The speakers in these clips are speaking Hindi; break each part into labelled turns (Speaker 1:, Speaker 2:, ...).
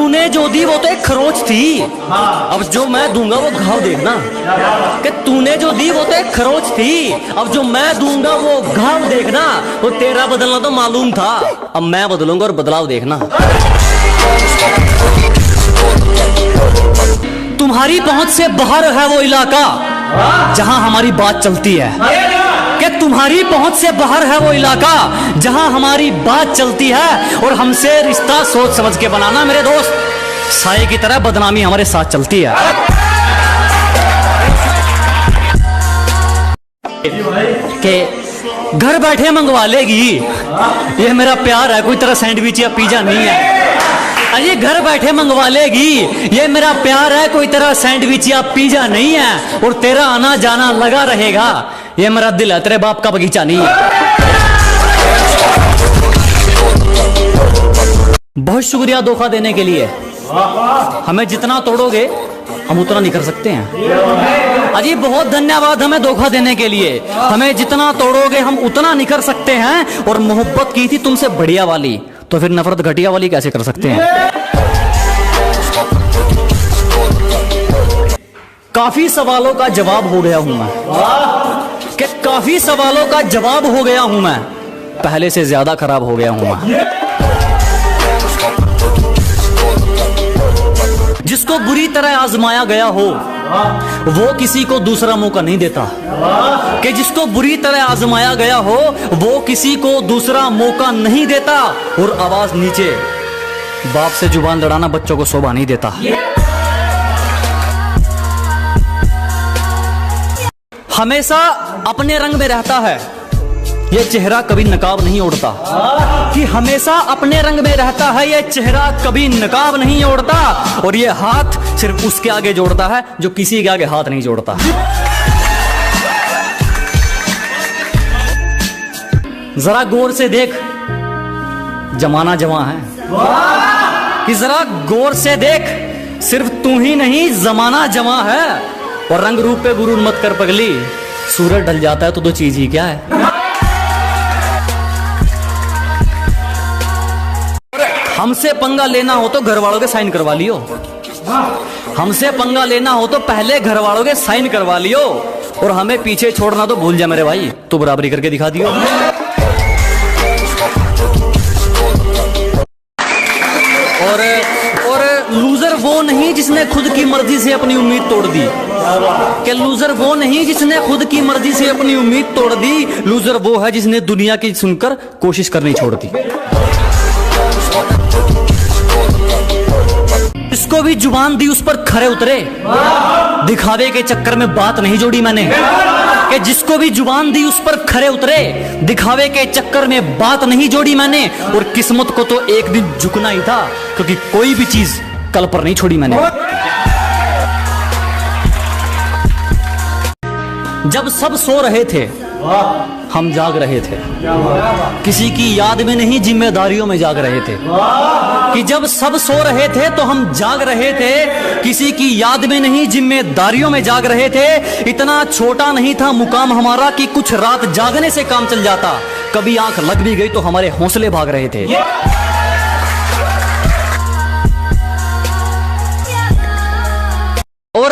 Speaker 1: तूने जो दी वो तो एक खरोच थी, अब जो मैं दूंगा वो घाव देखना। कि तूने जो दी वो तो एक खरोच थी, अब जो मैं दूंगा वो घाव देखना। वो तेरा बदलना तो मालूम था, अब मैं बदलूंगा और बदलाव देखना। तुम्हारी पहुंच से बाहर है वो इलाका जहां हमारी बात चलती है। कि तुम्हारी पहुंच से बाहर है वो इलाका जहां हमारी बात चलती है, और हमसे रिश्ता सोच समझ के बनाना मेरे दोस्त, साये की तरह बदनामी हमारे साथ चलती है। कि घर बैठे मंगवा लेगी, ये मेरा प्यार है, कोई तरह सैंडविच या पिज्जा नहीं है। अरे घर बैठे मंगवा लेगी, ये मेरा प्यार है, कोई तरह सैंडविच या पिज्जा नहीं है। और तेरा आना जाना लगा रहेगा, ये मेरा दिल है, तेरे बाप का बगीचा नहीं है। बहुत शुक्रिया धोखा देने के लिए। हमें जितना तोड़ोगे हम उतना नहीं कर सकते हैं। अजी बहुत धन्यवाद हमें धोखा देने के लिए। हमें जितना तोड़ोगे हम उतना नहीं कर सकते हैं। और मोहब्बत की थी तुमसे बढ़िया वाली, तो फिर नफरत घटिया वाली कैसे कर सकते हैं। काफी सवालों का जवाब हो गया हूं मैं, कि काफी सवालों का जवाब हो गया हूं मैं, पहले से ज्यादा खराब हो गया हूं मैं। जिसको बुरी तरह आजमाया गया हो वो किसी को दूसरा मौका नहीं देता। कि जिसको बुरी तरह आजमाया गया हो वो किसी को दूसरा मौका नहीं देता। और आवाज नीचे, बाप से जुबान लड़ाना बच्चों को शोभा नहीं देता। हमेशा अपने रंग में रहता है ये चेहरा, कभी नकाब नहीं ओढ़ता। कि हमेशा अपने रंग में रहता है ये चेहरा, कभी नकाब नहीं ओढ़ता। और ये हाथ सिर्फ उसके आगे जोड़ता है जो किसी के आगे हाथ नहीं जोड़ता। जरा गौर से देख, जमाना जवां है। कि जरा गौर से देख, सिर्फ तू ही नहीं जमाना जवां है। और रंग रूप पे गुरूर मत कर पगली, सूरज ढल जाता है तो दो चीज ही क्या है। हमसे पंगा लेना हो तो घर वालों के साइन करवा लियो। हमसे पंगा लेना हो तो पहले घर वालों के साइन करवा लियो। और हमें पीछे छोड़ना तो भूल जा मेरे भाई, तू बराबरी करके दिखा दियो। और लूजर वो नहीं जिसने खुद की मर्जी से अपनी उम्मीद तोड़ दी। कि लूजर वो नहीं जिसने खुद की मर्जी से अपनी उम्मीद तोड़ दी, लूजर वो है जिसने दुनिया की सुनकर कोशिश करनी छोड़ दी। जिसको भी जुबान दी उस पर खरे उतरे, दिखावे के चक्कर में बात नहीं जोड़ी मैंने। कि जिसको भी जुबान दी उस पर खरे उतरे, दिखावे के चक्कर में बात नहीं जोड़ी मैंने। और किस्मत को तो एक दिन झुकना ही था, क्योंकि कोई भी चीज कल पर नहीं छोड़ी मैंने। जब सब सो रहे थे हम जाग रहे थे, किसी की याद में नहीं जिम्मेदारियों में जाग रहे थे। कि जब सब सो रहे थे तो हम जाग रहे थे, किसी की याद में नहीं जिम्मेदारियों में जाग रहे थे। इतना छोटा नहीं था मुकाम हमारा कि कुछ रात जागने से काम चल जाता। कभी आंख लग भी गई तो हमारे हौसले भाग रहे थे। और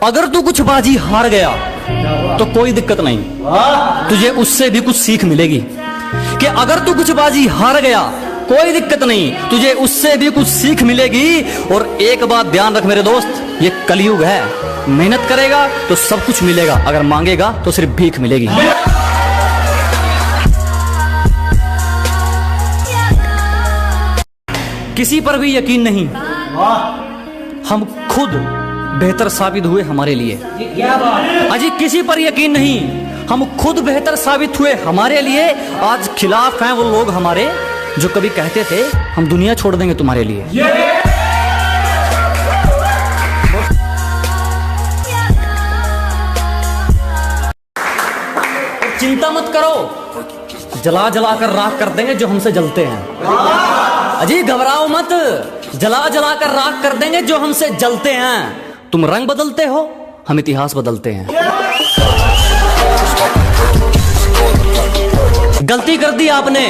Speaker 1: अगर तू कुछ बाजी हार गया तो कोई दिक्कत नहीं, तुझे उससे भी कुछ सीख मिलेगी। कि अगर तू कुछ बाजी हार गया कोई दिक्कत नहीं, तुझे उससे भी कुछ सीख मिलेगी। और एक बात ध्यान रख मेरे दोस्त, ये कलयुग है, मेहनत करेगा तो सब कुछ मिलेगा, अगर मांगेगा तो सिर्फ भीख मिलेगी। किसी पर भी यकीन नहीं, हम खुद बेहतर साबित हुए हमारे लिए। अजी किसी पर यकीन नहीं, हम खुद बेहतर साबित हुए हमारे लिए। आज खिलाफ हैं वो लोग हमारे जो कभी कहते थे हम दुनिया छोड़ देंगे तुम्हारे लिए। चिंता मत करो, जला जला कर राख कर देंगे जो हमसे जलते हैं। अजी घबराओ मत, जला जला कर राख कर देंगे जो हमसे जलते हैं। तुम रंग बदलते हो, हम इतिहास बदलते हैं। गलती कर दी आपने,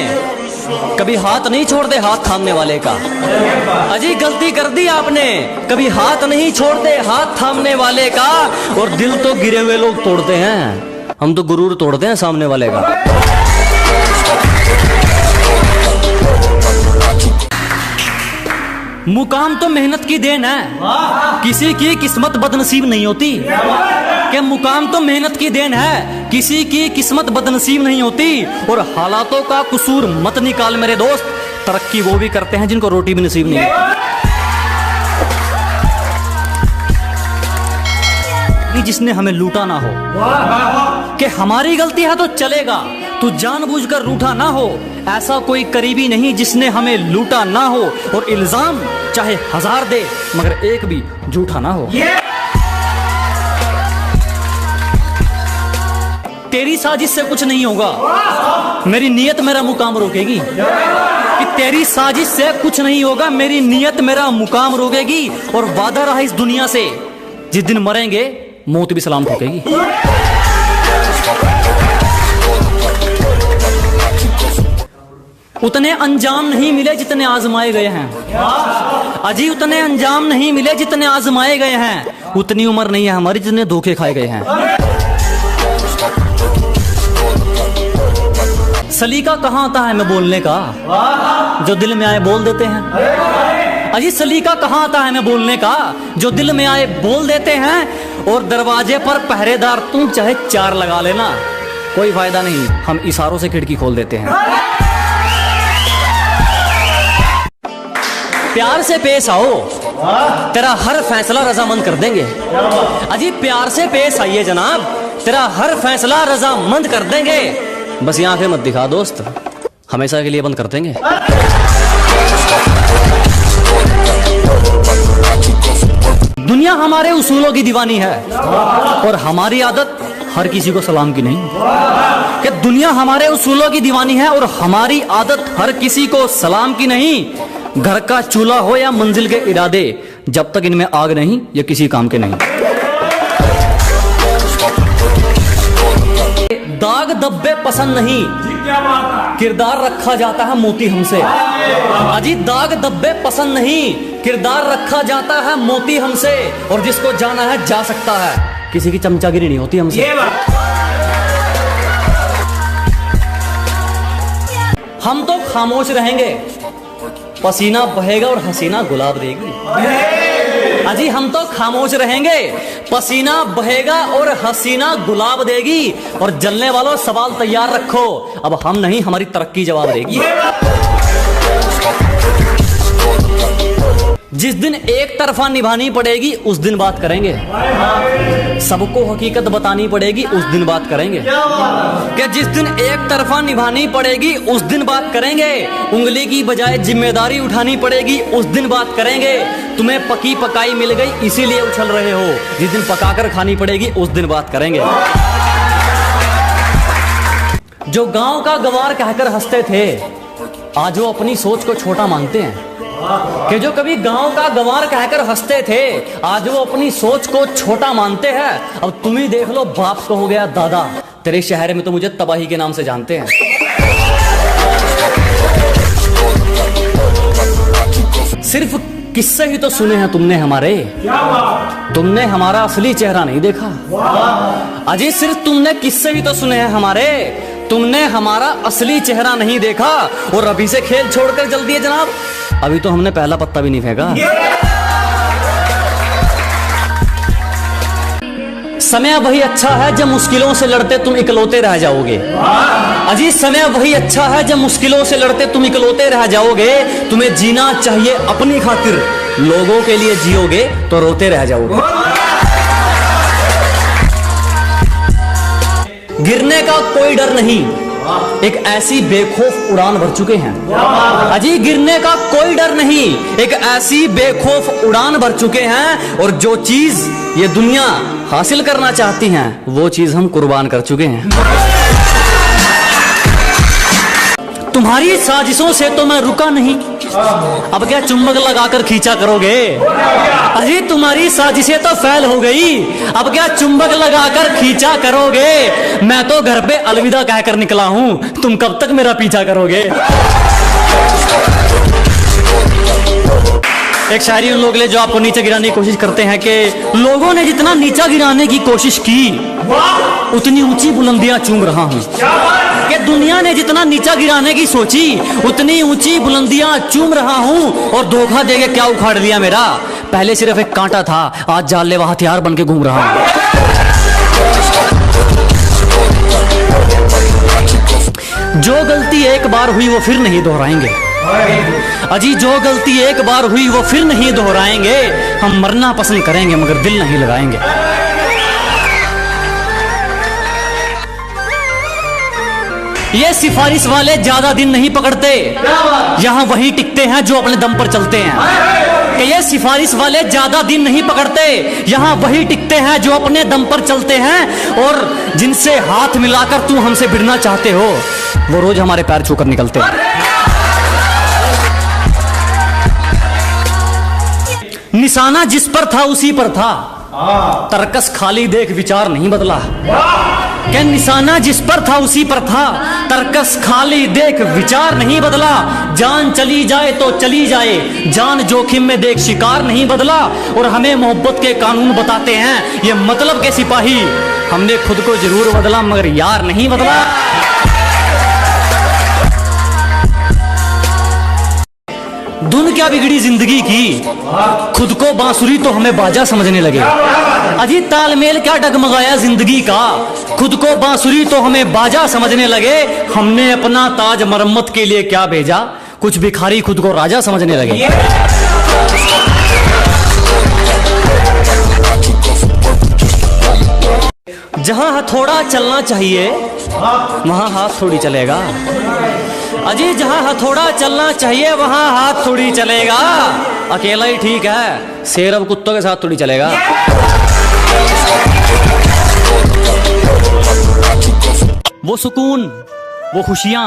Speaker 1: कभी हाथ नहीं छोड़ते हाथ थामने वाले का। अजी गलती कर दी आपने, कभी हाथ नहीं छोड़ते हाथ थामने वाले का। और दिल तो गिरे हुए लोग तोड़ते हैं, हम तो गुरूर तोड़ते हैं सामने वाले का। मुकाम तो मेहनत की देन है, किसी की किस्मत बदनसीब नहीं होती। कि मुकाम तो मेहनत की देन है, किसी की किस्मत बदनसीब नहीं होती। और हालातों का कसूर मत निकाल मेरे दोस्त, तरक्की वो भी करते हैं जिनको रोटी भी नसीब नहीं होती। जिसने हमें लूटा ना हो, कि हमारी गलती है तो चलेगा, तू जानबूझकर रूठा ना हो। ऐसा कोई करीबी नहीं जिसने हमें लूटा ना हो। और इल्जाम चाहे 1000 दे मगर एक भी झूठा ना हो। तेरी साजिश से कुछ नहीं होगा, मेरी नियत मेरा मुकाम रोकेगी। कि तेरी साजिश से कुछ नहीं होगा, मेरी नियत मेरा मुकाम रोकेगी। और वादा रहा इस दुनिया से, जिस दिन मरेंगे मौत भी सलाम ठोकेगी। उतने अंजाम नहीं मिले जितने आजमाए गए हैं। अजी उतने अंजाम नहीं मिले जितने आजमाए गए हैं। उतनी उम्र नहीं है हमारी जितने धोखे खाए गए हैं। सलीका कहाँ आता है मैं बोलने का, जो दिल में आए बोल देते हैं। अजी सलीका कहाँ आता है मैं बोलने का, जो दिल में आए बोल देते हैं। और दरवाजे पर पहरेदार तुम चाहे 4 लगा लेना, कोई फायदा नहीं, हम इशारों से खिड़की खोल देते हैं। प्यार से पेश आओ, तेरा हर फैसला रजामंद कर देंगे। अजी प्यार से पेश आइए जनाब, तेरा हर फैसला रजामंद कर देंगे। बस ये आंखें मत दिखा दोस्त, हमेशा के लिए बंद कर देंगे। दुनिया हमारे उसूलों की दीवानी है, और हमारी आदत हर किसी को सलाम की नहीं। कि दुनिया हमारे उसूलों की दीवानी है और हमारी आदत हर किसी को सलाम की नहीं। घर का चूल्हा हो या मंजिल के इरादे, जब तक इनमें आग नहीं ये किसी काम के नहीं। दाग धब्बे पसंद नहीं, किरदार रखा जाता है मोती हमसे। अजी दाग धब्बे पसंद नहीं, किरदार रखा जाता है मोती हमसे। और जिसको जाना है जा सकता है, किसी की चमचागिरी नहीं होती हमसे। हम तो खामोश रहेंगे, पसीना बहेगा और हसीना गुलाब देगी। अजी हम तो खामोश रहेंगे, पसीना बहेगा और हसीना गुलाब देगी। और जलने वालों सवाल तैयार रखो, अब हम नहीं हमारी तरक्की जवाब देगी। जिस दिन एक तरफा निभानी पड़ेगी उस दिन बात करेंगे। सबको हकीकत बतानी पड़ेगी उस दिन बात करेंगे। कि जिस दिन एक तरफा निभानी पड़ेगी उस दिन बात करेंगे। उंगली की बजाय जिम्मेदारी उठानी पड़ेगी उस दिन बात करेंगे। तुम्हें पकी पकाई मिल गई इसीलिए उछल रहे हो, जिस दिन पकाकर खानी पड़ेगी उस दिन बात करेंगे। जो गांव का गवार कहकर हंसते थे, आज वो अपनी सोच को छोटा मानते हैं। कि जो कभी गांव का गंवार कहकर हंसते थे, आज वो अपनी सोच को छोटा मानते हैं। अब तुम ही देख लो, बाप को हो गया दादा, तेरे शहर में तो मुझे तबाही के नाम से जानते हैं। सिर्फ किस्से ही तो सुने हैं तुमने हमारे, तुमने हमारा असली चेहरा नहीं देखा। अजी सिर्फ तुमने किस्से ही तो सुने हैं हमारे, तुमने हमारा असली चेहरा नहीं देखा। और अभी से खेल छोड़कर जल्दी है जनाब, अभी तो हमने पहला पत्ता भी नहीं फेंका। समय वही अच्छा है जब मुश्किलों से लड़ते तुम इकलौते रह जाओगे। अजी समय वही अच्छा है जब मुश्किलों से लड़ते तुम इकलौते रह जाओगे। तुम्हें जीना चाहिए अपनी खातिर, लोगों के लिए जियोगे तो रोते रह जाओगे। गिरने का कोई डर नहीं, एक ऐसी बेखौफ उड़ान भर चुके हैं। अजी गिरने का कोई डर नहीं, एक ऐसी बेखौफ उड़ान भर चुके हैं। और जो चीज ये दुनिया हासिल करना चाहती हैं, वो चीज हम कुर्बान कर चुके हैं। तुम्हारी साजिशों से तो मैं रुका नहीं, अब क्या चुंबक लगाकर खींचा करोगे। अजी तुम्हारी साजिशें तो फैल हो गई, अब क्या चुंबक लगाकर खींचा करोगे। मैं तो घर पे अलविदा कहकर निकला हूं, तुम कब तक मेरा पीछा करोगे। एक शायरी उन लोग ले जो आपको नीचे गिराने की कोशिश करते हैं कि लोगों ने जितना नीचा गिराने की कोशिश की उतनी ऊंची बुलंदियां चूम रहा हूं। कि दुनिया ने जितना नीचा गिराने की सोची उतनी ऊंची बुलंदियां चूम रहा हूं। और धोखा देके क्या उखाड़ लिया मेरा, पहले सिर्फ एक कांटा था, आज जानलेवा हथियार बन के घूम रहा हूं। जो गलती एक बार हुई वो फिर नहीं दोहराएंगे। अजी जो गलती एक बार हुई वो फिर नहीं दोहराएंगे। हम मरना पसंद करेंगे मगर दिल नहीं लगाएंगे। ये सिफारिश वाले ज्यादा दिन नहीं पकड़ते, यहां वही टिकते हैं जो अपने दम पर चलते हैं। कि ये सिफारिश वाले ज्यादा दिन नहीं पकड़ते, यहां वही टिकते हैं जो अपने दम पर चलते हैं। और जिनसे हाथ मिलाकर तुम हमसे भिड़ना चाहते हो वो रोज हमारे पैर छूकर निकलते हैं। निशाना जिस पर था उसी पर था, तरकस खाली देख विचार नहीं बदला। क्या निशाना जिस पर था उसी पर था, तरकस खाली देख विचार नहीं बदला। जान चली जाए तो चली जाए, जान जोखिम में देख शिकार नहीं बदला। और हमें मोहब्बत के कानून बताते हैं ये मतलब के सिपाही, हमने खुद को जरूर बदला मगर यार नहीं बदला। धुन क्या बिगड़ी जिंदगी की, खुद को बांसुरी तो हमें बाजा समझने लगे। अजी तालमेल क्या डगमगाया जिंदगी का, खुद को बांसुरी तो हमें बाजा समझने लगे। हमने अपना ताज मरम्मत के लिए क्या भेजा, कुछ भिखारी खुद को राजा समझने लगे। जहां हथौड़ा चलना चाहिए वहां हाथ थोड़ी चलेगा। अजी जहां हथौड़ा चलना चाहिए वहां हाथ थोड़ी चलेगा। अकेला ही ठीक है, शेर अब कुत्तों के साथ थोड़ी चलेगा। वो सुकून वो खुशियां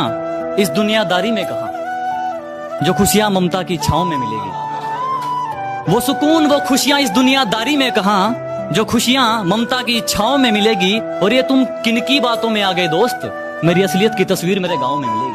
Speaker 1: इस दुनियादारी में कहां, जो खुशियां ममता की छांव में मिलेगी। वो सुकून वो खुशियां इस दुनियादारी में कहां, जो खुशियां ममता की छांव में मिलेगी। और ये तुम किनकी बातों में आ गए दोस्त, मेरी असलियत की तस्वीर मेरे गांव में मिलेगी।